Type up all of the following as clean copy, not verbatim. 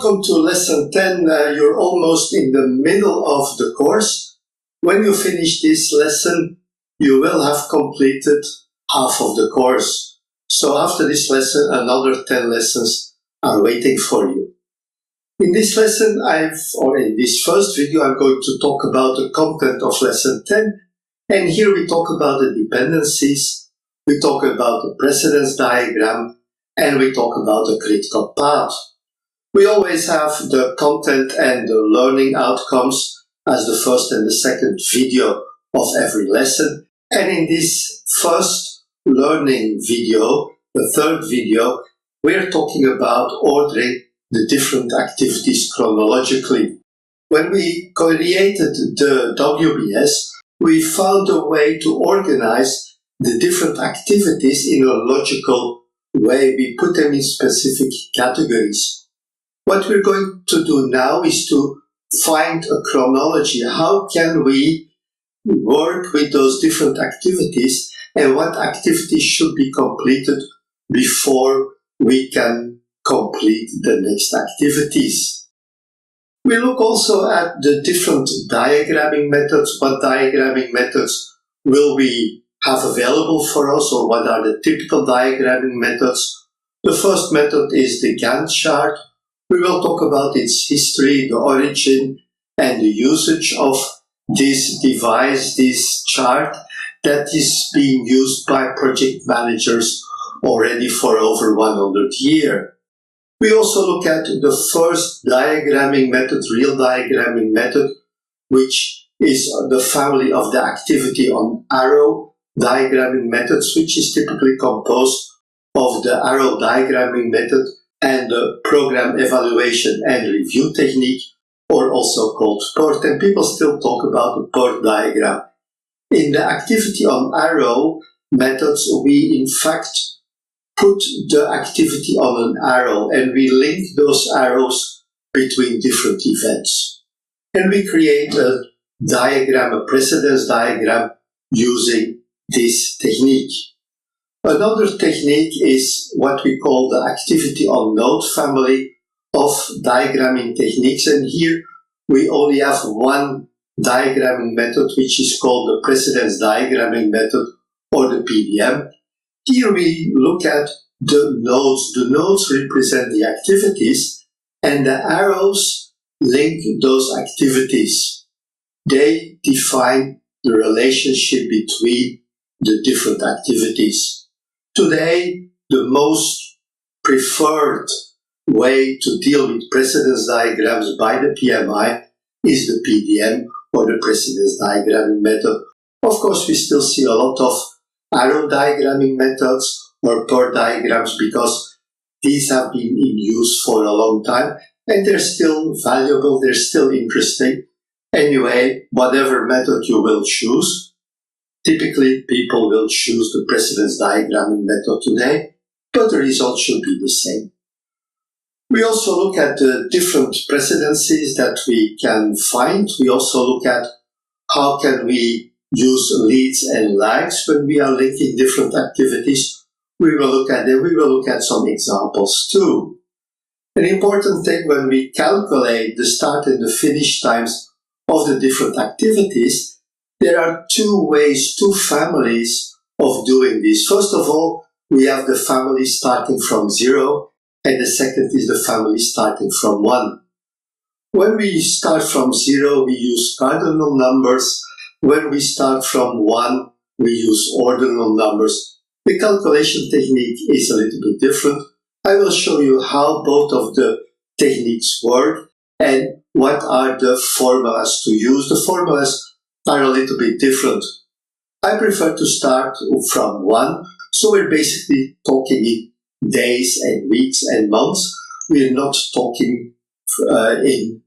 Welcome to Lesson 10. You're almost in the middle of the course. When you finish this lesson, you will have completed half of the course. So after this lesson, another 10 lessons are waiting for you. In this lesson, in this first video, I'm going to talk about the content of Lesson 10. And here we talk about the dependencies, we talk about the precedence diagram, and we talk about the critical path. We always have the content and the learning outcomes as the first and the second video of every lesson. And in this first learning video, the third video, we're talking about ordering the different activities chronologically. When we created the WBS, we found a way to organize the different activities in a logical way. We put them in specific categories. What we're going to do now is to find a chronology. How can we work with those different activities and what activities should be completed before we can complete the next activities? We look also at the different diagramming methods. What diagramming methods will we have available for us, or what are the typical diagramming methods? The first method is the Gantt chart. We will talk about its history, the origin, and the usage of this device, this chart, that is being used by project managers already for over 100 years. We also look at the first diagramming method, real diagramming method, which is the family of the activity on arrow diagramming methods, which is typically composed of the arrow diagramming method and the program evaluation and review technique, or also called PERT, and people still talk about the PERT diagram. In the activity on arrow methods, we in fact put the activity on an arrow and we link those arrows between different events. And we create a diagram, a precedence diagram, using this technique. Another technique is what we call the activity on node family of diagramming techniques, and here we only have one diagramming method, which is called the precedence diagramming method, or the PDM. Here we look at the nodes. The nodes represent the activities, and the arrows link those activities. They define the relationship between the different activities. Today, the most preferred way to deal with precedence diagrams by the PMI is the PDM, or the precedence diagramming method. Of course, we still see a lot of arrow diagramming methods or PERT diagrams because these have been in use for a long time and they're still valuable, they're still interesting. Anyway, whatever method you will choose, typically, people will choose the precedence diagramming method today, but the result should be the same. We also look at the different precedences that we can find. We also look at how can we use leads and lags when we are linking different activities. We will look at them. We will look at some examples too. An important thing when we calculate the start and the finish times of the different activities, there are two ways, two families of doing this. First of all, we have the family starting from 0, and the second is the family starting from 1. When we start from 0, we use cardinal numbers. When we start from 1, we use ordinal numbers. The calculation technique is a little bit different. I will show you how both of the techniques work and what are the formulas to use. The formulas are a little bit different. I prefer to start from 1, so we're basically talking in days and weeks and months. We're not talking in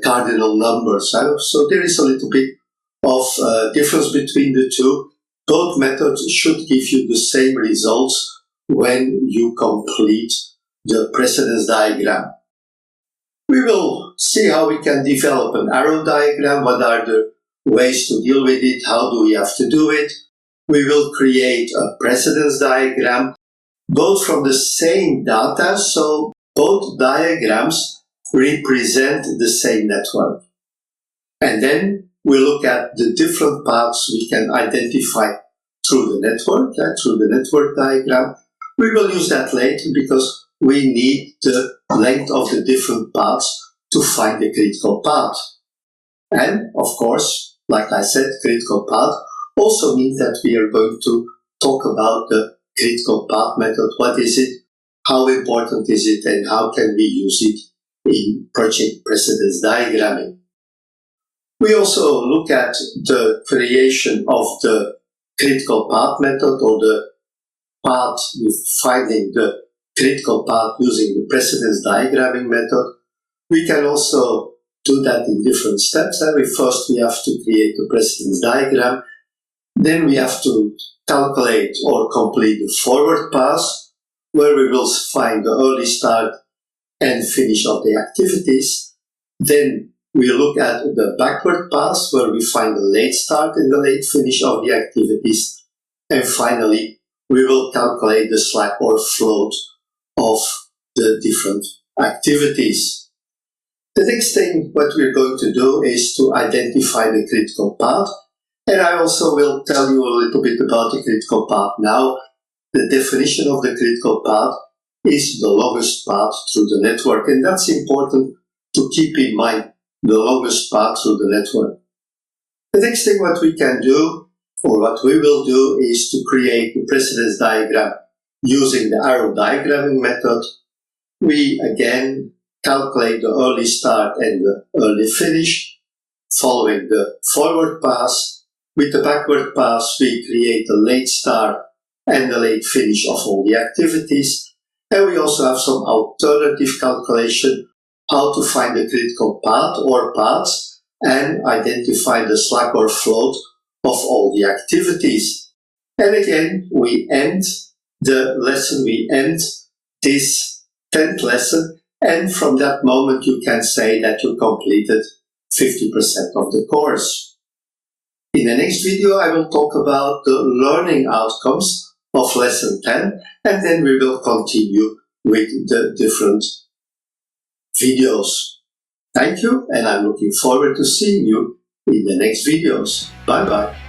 cardinal numbers. So there is a little bit of difference between the two. Both methods should give you the same results when you complete the precedence diagram. We will see how we can develop an arrow diagram, what are the ways to deal with it, how do we have to do it. We will create a precedence diagram, both from the same data, so both diagrams represent the same network. And then we look at the different paths we can identify through the network diagram. We will use that later because we need the length of the different paths to find the critical path. And of course, like I said, critical path also means that we are going to talk about the critical path method. What is it? How important is it? And how can we use it in project precedence diagramming? We also look at the creation of the critical path method, or the path finding the critical path using the precedence diagramming method. We can also do that in different steps. First we have to create the precedence diagram. Then we have to calculate or complete the forward pass, where we will find the early start and finish of the activities. Then we look at the backward pass, where we find the late start and the late finish of the activities. And finally, we will calculate the slack or float of the different activities. The next thing what we're going to do is to identify the critical path. And I also will tell you a little bit about the critical path now. The definition of the critical path is the longest path through the network. And that's important to keep in mind, the longest path through the network. The next thing what we can do, or what we will do, is to create the precedence diagram using the arrow diagramming method. We again calculate the early start and the early finish, following the forward pass. With the backward pass, we create the late start and the late finish of all the activities. And we also have some alternative calculation, how to find the critical path or paths and identify the slack or float of all the activities. And again, we end the lesson, we end this 10th lesson, and from that moment you can say that you completed 50% of the course. In the next video I will talk about the learning outcomes of lesson 10, and then we will continue with the different videos. Thank you, and I'm looking forward to seeing you in the next videos. Bye bye.